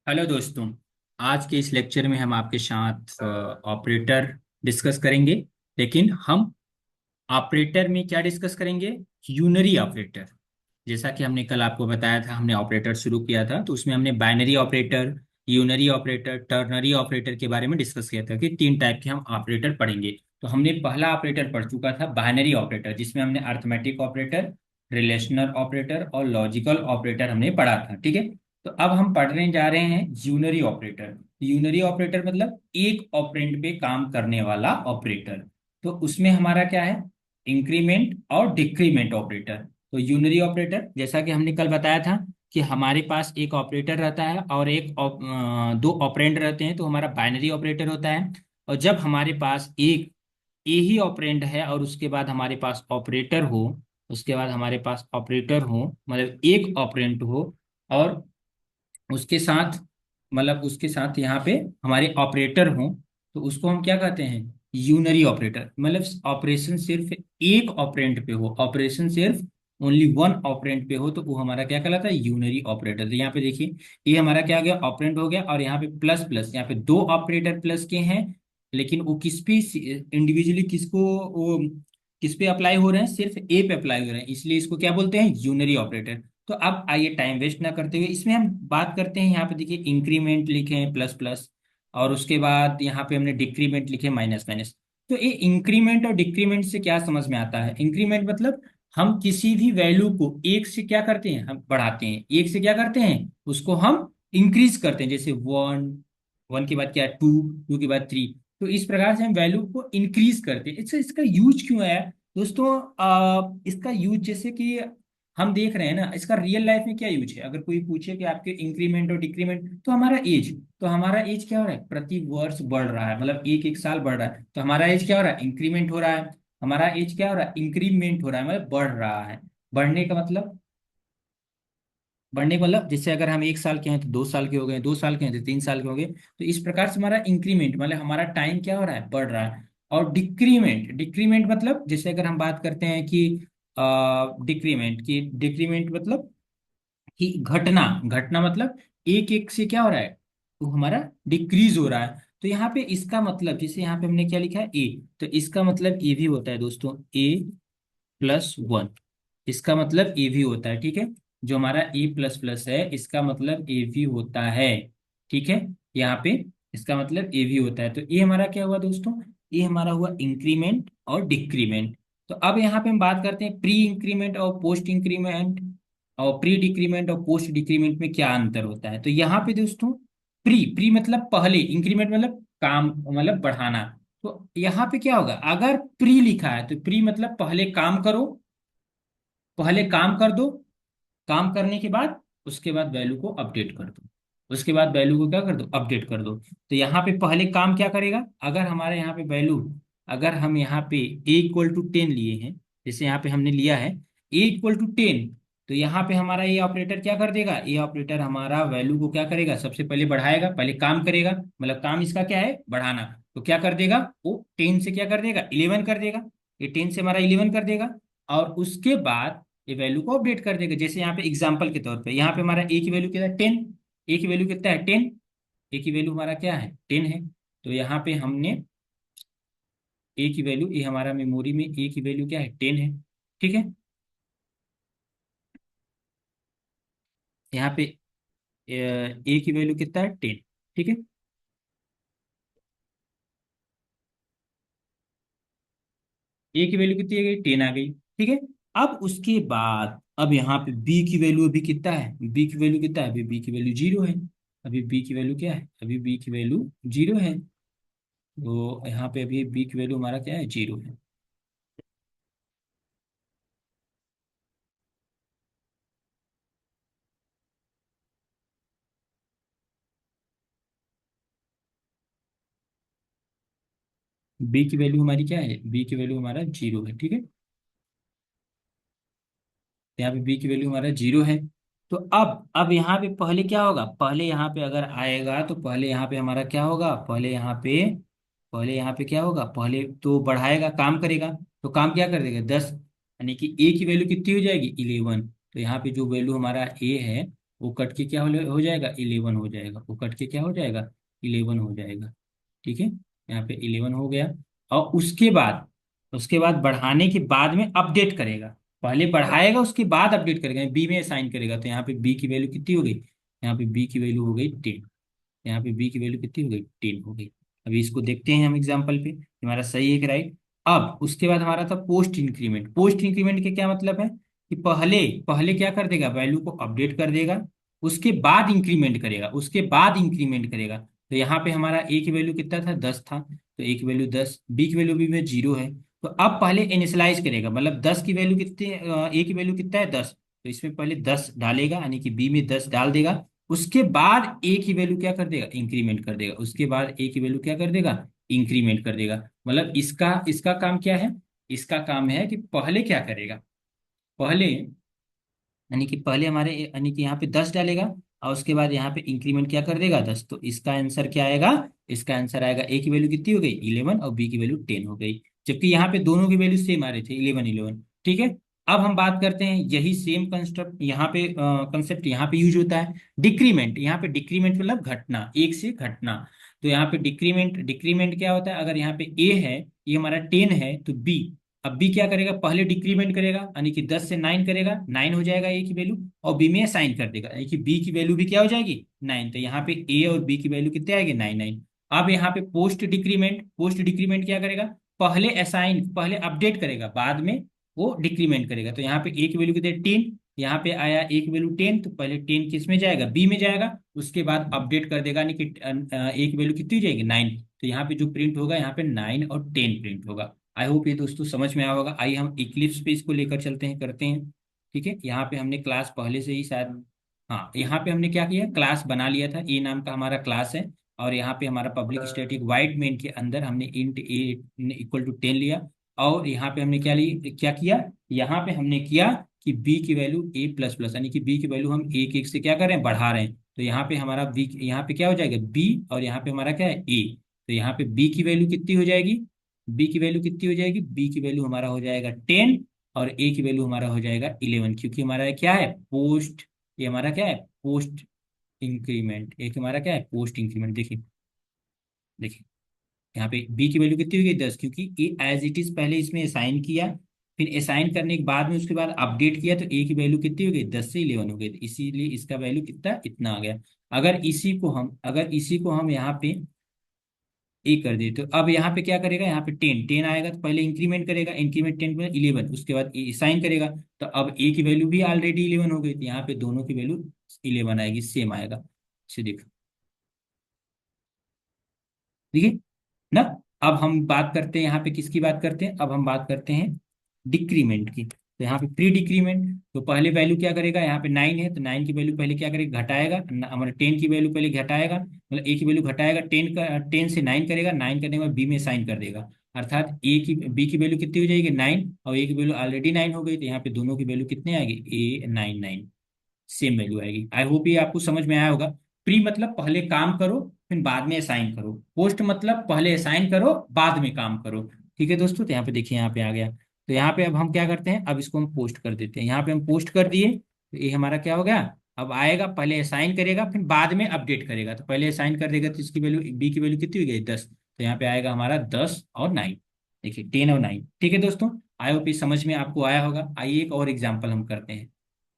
Hello दोस्तों। आज के इस लेक्चर में हम आपके साथ ऑपरेटर डिस्कस करेंगे। लेकिन हम ऑपरेटर में क्या डिस्कस करेंगे? Unary operator. जैसा कि हमने कल आपको बताया था, हमने ऑपरेटर शुरू किया था, तो उसमें हमने binary operator, unary operator, ternary operator के बारे में डिस्कस किया था कि तीन टाइप के हम ऑपरेटर पढ़ेंगे। तो हमने पहला ऑपरेटर पढ़ चुका था बाइनरी ऑपरेटर, जिसमें हमने अर्थमेटिक ऑपरेटर, रिलेशनल ऑपरेटर और लॉजिकल ऑपरेटर हमने पढ़ा था। ठीक है। तो अब हम पढ़ने जा रहे हैं यूनरी ऑपरेटर। यूनरी ऑपरेटर मतलब एक ऑपरेंड पे काम करने वाला ऑपरेटर। तो उसमें हमारा क्या है? इंक्रीमेंट और डिक्रीमेंट ऑपरेटर। तो यूनरी ऑपरेटर, जैसा कि हमने कल बताया था कि हमारे पास एक ऑपरेटर रहता है और दो ऑपरेंड रहते हैं, तो हमारा बाइनरी ऑपरेटर होता है। और जब हमारे पास एक ए ही ऑपरेंड है और उसके बाद हमारे पास ऑपरेटर हो, उसके बाद हमारे पास ऑपरेटर हो, मतलब एक ऑपरेंड हो, और उसके साथ, मतलब उसके साथ यहाँ पे हमारे ऑपरेटर हों, तो उसको हम क्या कहते हैं? Unary operator. मतलब ऑपरेशन सिर्फ एक ऑपरेंड पे हो, ऑपरेशन सिर्फ ओनली वन ऑपरेंड पे हो, तो वो हमारा क्या कहलाता है? Unary operator. तो यहाँ पे देखिए, ये हमारा क्या हो गया? ऑपरेंड हो गया। और यहाँ पे प्लस प्लस, यहाँ पे दो ऑपरेटर प्लस के हैं, लेकिन वो किस पे इंडिविजुअली, किसको वो किस पे अप्लाई हो रहे हैं? सिर्फ ए पे अप्लाई हो रहे हैं, इसलिए इसको क्या बोलते हैं? Unary operator. तो अब आइए टाइम वेस्ट ना करते हुए इसमें हम बात करते हैं। यहाँ पे देखिए, इंक्रीमेंट लिखे हैं प्लस प्लस, और उसके बाद यहाँ पे हमने डिक्रीमेंट लिखे माइनस माइनस। तो ये इंक्रीमेंट और डिक्रीमेंट से क्या समझ में आता है? इंक्रीमेंट मतलब हम किसी भी वैल्यू को एक से क्या करते हैं? हम बढ़ाते हैं। एक से क्या करते हैं? उसको हम इंक्रीज करते हैं। जैसे वन, वन के बाद क्या? टू, टू के बाद थ्री। तो इस प्रकार से हम वैल्यू को इंक्रीज करते हैं। इसका इसका यूज क्यों है दोस्तों? इसका यूज जैसे कि हम देख रहे हैं ना, इसका रियल लाइफ में क्या यूज है? अगर कोई पूछे कि आपके इंक्रीमेंट और डिक्रीमेंट, तो हमारा एज, तो हमारा एज क्या हो रहा है? प्रति वर्ष बढ़ रहा है, मतलब एक एक साल बढ़ रहा है, तो हमारा एज क्या हो रहा है? इंक्रीमेंट हो रहा है। हमारा एज क्या हो रहा है? इंक्रीमेंट हो रहा है, मतलब बढ़ रहा है। बढ़ने का मतलब, बढ़ने का मतलब जैसे अगर हम एक साल के हैं तो 2 साल के हो गए, 2 साल के हैं तो 3 साल के हो गए। तो इस प्रकार से हमारा इंक्रीमेंट मतलब हमारा टाइम क्या हो रहा है? बढ़ रहा है। और डिक्रीमेंट, डिक्रीमेंट मतलब जैसे अगर हम बात करते हैं कि डिक्रीमेंट की, डिक्रीमेंट मतलब कि घटना, घटना मतलब एक एक से क्या हो रहा है? तो हमारा डिक्रीज हो रहा है। तो यहाँ पे इसका मतलब, जैसे यहाँ पे हमने क्या लिखा है? ए, तो इसका मतलब ए भी होता है दोस्तों, ए प्लस वन। इसका मतलब ए भी होता है। ठीक है। जो हमारा ए प्लस प्लस है, इसका मतलब ए भी होता है। ठीक है। यहाँ पे इसका मतलब ए भी होता है। तो ये हमारा क्या हुआ दोस्तों? ये हमारा हुआ इंक्रीमेंट और डिक्रीमेंट। तो अब यहाँ पे हम बात करते हैं प्री इंक्रीमेंट और पोस्ट इंक्रीमेंट, और प्री डिक्रीमेंट और पोस्ट डिक्रीमेंट में क्या अंतर होता है। तो यहाँ पे दोस्तों, प्री, प्री मतलब पहले, इंक्रीमेंट मतलब काम, मतलब बढ़ाना। तो यहाँ पे क्या होगा? अगर प्री लिखा है तो प्री मतलब पहले काम करो, पहले काम कर दो, काम करने के बाद उसके बाद वैल्यू को अपडेट कर दो, उसके बाद वैल्यू को क्या कर दो? अपडेट कर दो। तो यहाँ पे पहले काम क्या करेगा? अगर हमारे यहाँ पे वैल्यू, अगर हम यहाँ पे A = 10 लिए हैं, जैसे यहाँ पे हमने लिया है A = 10, तो यहाँ पे हमारा ये ऑपरेटर क्या कर देगा? ये ऑपरेटर हमारा वैल्यू को क्या करेगा? सबसे पहले बढ़ाएगा, पहले काम करेगा, मतलब काम इसका क्या है? बढ़ाना। तो क्या कर देगा वो? 10 से क्या कर देगा? 11 कर देगा। ये 10 से हमारा 11 कर देगा। और उसके बाद ये वैल्यू को अपडेट कर देगा। जैसे यहाँ पे एग्जांपल के तौर पे, यहाँ पे हमारा ए की वैल्यू क्या है? 10। ए की वैल्यू कितना है? 10। ए की वैल्यू हमारा क्या है? 10 है। तो यहाँ पे हमने ए की वैल्यू, ये हमारा मेमोरी में ए की वैल्यू क्या है? 10 है। ठीक है। यहाँ पे ए की वैल्यू कितना है? 10। ठीक है। ए की वैल्यू कितनी आ गई? 10 आ गई। ठीक है। अब उसके बाद, अब यहाँ पे बी की वैल्यू अभी कितना है? बी की वैल्यू कितना है? अभी बी की वैल्यू 0 है। अभी बी की वैल्यू क्या है? अभी बी की वैल्यू 0 है। तो यहाँ पे अभी बी की वैल्यू हमारा क्या है? 0 है। बी की वैल्यू हमारी क्या है? बी की वैल्यू हमारा 0 है। ठीक है। तो यहाँ पे बी की वैल्यू हमारा 0 है। तो अब यहाँ पे पहले क्या होगा? पहले यहाँ पे अगर आएगा तो पहले यहाँ पे हमारा क्या होगा? पहले यहाँ पे क्या होगा? पहले तो बढ़ाएगा, काम करेगा। तो काम क्या कर देगा? 10, यानी कि ए की वैल्यू कितनी हो जाएगी? 11। तो यहाँ पे जो वैल्यू हमारा ए है, वो कट के क्या हो जाएगा, 11 हो जाएगा, वो कट के क्या हो जाएगा, 11 हो जाएगा। ठीक है, यहाँ पे 11 हो गया। और उसके बाद बढ़ाने के बाद में अपडेट करेगा। पहले बढ़ाएगा उसके बाद अपडेट करेगा, बी में असाइन करेगा। तो यहाँ पे बी की वैल्यू कितनी हो गई, यहाँ पे बी की वैल्यू हो गई 10। यहाँ पे बी की वैल्यू कितनी हो गई, 10 हो गई। अभी इसको देखते हैं हम एग्जाम्पल पे, हमारा सही है कि राइट। अब उसके बाद हमारा था पोस्ट इंक्रीमेंट। पोस्ट इंक्रीमेंट के क्या मतलब है कि पहले पहले क्या कर देगा, वैल्यू को अपडेट कर देगा, उसके बाद इंक्रीमेंट करेगा, उसके बाद इंक्रीमेंट करेगा। तो यहाँ पे हमारा ए की वैल्यू कितना था, 10 था, तो ए की वैल्यू 10, बी की वैल्यू भी में 0 है। तो अब पहले इनिशियलाइज करेगा, मतलब 10 की वैल्यू कितनी, ए की वैल्यू कितना है 10, तो इसमें पहले 10 डालेगा, यानी कि बी में 10 डाल देगा। उसके बाद ए की वैल्यू क्या कर देगा, इंक्रीमेंट कर देगा। उसके बाद ए की वैल्यू क्या कर देगा, इंक्रीमेंट कर देगा। मतलब इसका इसका काम क्या है, इसका काम है कि पहले क्या करेगा, पहले यानी कि पहले हमारे यानी कि यहाँ पे 10 डालेगा, और उसके बाद यहाँ पे इंक्रीमेंट क्या कर देगा, 10। तो इसका आंसर क्या आएगा, इसका आंसर आएगा ए की वैल्यू कितनी हो गई, 11, और बी की वैल्यू 10 हो गई। जबकि यहाँ पे दोनों की वैल्यू सेम आ रहे थे, 11 11। ठीक है। अब हम बात करते हैं, यही सेम कंसेप्ट यहाँ पे, कंसेप्ट यहाँ पे यूज होता है, डिक्रीमेंट। यहाँ पे डिक्रीमेंट मतलब घटना, एक से घटना। तो यहाँ पे डिक्रीमेंट, डिक्रीमेंट क्या होता है, अगर यहाँ पे ए है, ये हमारा 10 है, तो बी, अब बी क्या करेगा, पहले डिक्रीमेंट करेगा, यानी कि 10 से 9 करेगा, 9 हो जाएगा ए की वैल्यू, और बी में असाइन कर देगा, यानी कि बी की वैल्यू भी क्या हो जाएगी, 9। तो यहाँ पे ए और बी की वैल्यू कितने आएगी, 9 9। अब यहाँ पे पोस्ट डिक्रीमेंट, पोस्ट डिक्रीमेंट क्या करेगा, पहले असाइन, पहले अपडेट करेगा, बाद में वो डिक्रीमेंट करेगा। तो यहाँ पे ए की वैल्यू कितने, 10, यहाँ पे आया ए की वैल्यू 10, तो पहले 10 किस में जाएगा, बी में जाएगा, उसके बाद अपडेट कर देगा, यानी कि ए की वैल्यू कितनी हो जाएगी, 9। तो यहाँ पे जो प्रिंट होगा, यहाँ पे 9 और 10 प्रिंट होगा। आई होप ये दोस्तों समझ में आया होगा। आइए हम इक्लिप्स पे इसको लेकर चलते हैं, करते हैं। ठीक है, यहाँ पे हमने क्लास पहले से ही शायद, हाँ यहाँ पे हमने क्या किया, क्लास बना लिया था, ए नाम का हमारा क्लास है। और यहाँ पे हमारा पब्लिक स्टैटिक वाइड मेन के अंदर हमने इंट ए इक्वल टू 10 लिया। और यहाँ पे हमने क्या किया, यहाँ पे हमने किया कि बी की वैल्यू ए प्लस प्लस, यानी कि बी की वैल्यू हम एक एक से क्या कर रहे हैं, बढ़ा रहे हैं। तो यहाँ पे हमारा बी, यहाँ पे क्या हो जाएगा बी, और यहाँ पे हमारा क्या है ए। तो यहाँ पे बी की वैल्यू कितनी हो जाएगी, बी की वैल्यू कितनी हो जाएगी, बी की वैल्यू हमारा हो जाएगा 10, और ए की वैल्यू हमारा हो जाएगा 11, क्योंकि हमारा क्या है पोस्ट, ये हमारा क्या है पोस्ट इंक्रीमेंट, एक हमारा क्या है पोस्ट इंक्रीमेंट। देखिए, देखिए यहाँ पे बी की वैल्यू कितनी हो गई, 10, क्योंकि ए एज इट इज पहले इसमें असाइन किया, फिर असाइन करने के बाद में उसके बाद अपडेट किया, तो ए की वैल्यू कितनी हो गई, 10 से 11 हो गई, तो इसीलिए इसका वैल्यू कितना इतना आ गया। अगर इसी को हम यहाँ पे ए कर दे, तो अब यहाँ पे क्या करेगा, यहाँ पे 10 10 आएगा, तो पहले इंक्रीमेंट करेगा, इंक्रीमेंट 10 में 11, उसके बाद साइन करेगा। तो अब ए की वैल्यू भी ऑलरेडी 11 हो गई, तो यहाँ पे दोनों की वैल्यू 11 आएगी, सेम आएगा। इसे देखो, ठीक है ना। अब हम बात करते हैं यहाँ पे किसकी बात करते हैं, अब हम बात करते हैं डिक्रीमेंट की। तो यहाँ पे प्री डिक्रीमेंट, तो पहले वैल्यू क्या करेगा, यहाँ पे 9 है, तो 9 की वैल्यू पहले क्या करेगा, घटाएगा, हमारा 10 की वैल्यू पहले घटाएगा, मतलब ए की वैल्यू घटाएगा, 10 का 10 से 9 करेगा, 9 करने के बाद बी में साइन कर देगा। अर्थात ए की बी की वैल्यू कितनी हो जाएगी, 9, और ए की वैल्यू ऑलरेडी 9 हो गई, तो यहाँ पे दोनों की वैल्यू कितने आएगी, ए 9 9, सेम वैल्यू आएगी। आई होप ये आपको समझ में आया होगा। प्री मतलब पहले काम करो, फिर बाद में असाइन करो। पोस्ट मतलब पहले असाइन करो, बाद में काम करो। ठीक है दोस्तों, तो यहाँ पे देखिए, यहाँ पे आ गया। तो यहाँ पे अब हम क्या करते हैं, अब इसको हम पोस्ट कर देते हैं। यहाँ पे हम पोस्ट कर दिए, तो ये हमारा क्या हो गया, अब आएगा, पहले असाइन करेगा, फिर बाद में अपडेट करेगा। तो पहले असाइन कर देगा, तो इसकी वैल्यू बी की वैल्यू कितनी हो गई, 10। तो यहाँ पे आएगा हमारा 10 और 9, देखिए 10 और 9। ठीक है दोस्तों, आई होप ये समझ में आपको आया होगा। आइए एक और एग्जाम्पल हम करते हैं।